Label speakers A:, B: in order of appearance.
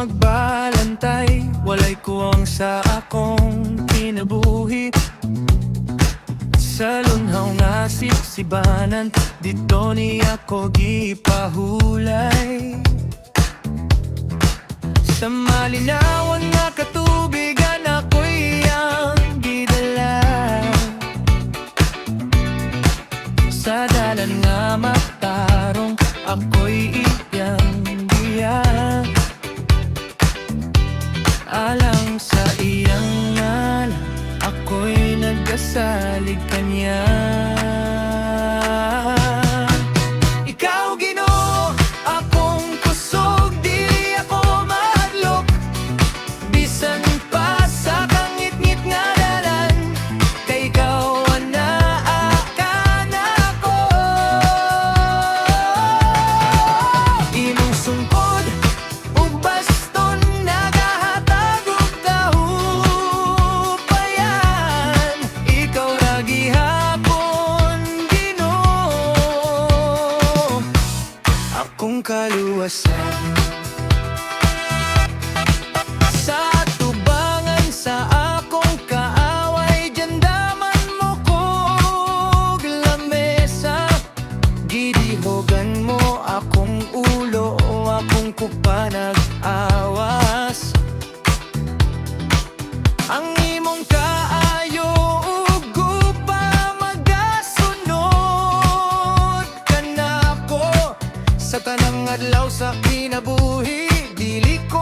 A: magbalantay, walay kuwang sa akong kinabuhi. Sa lunhaw nga sipsibanan, dito ni ako gipahulay. Sa malinawan nga katubigan, ako'y ang gidala. Sa dalan nga matarong, ako'y iyang diya. Alang sa iyang ngalan, ako'y nagkasalig kanya. Ikaw Ginoo, akong kusog, dili ako mahadlok. Bisan pa sa kangit-ngit nga dalan, kay ikaw anaa ka na ako. Imong sungkod ug baston, nagahatag og kahupayan. Ikaw ra gihapon Ginoo, akong kaluwasan. Sa tubangan sa akong kaaway, diyandaman mo kog lamesa. Gidihogan mo akong ulo, akong kupanag awas. Ang imong kaayo ug gupa magasunod kanako. Sa tanang adlaw sa kinabuhi, dili ko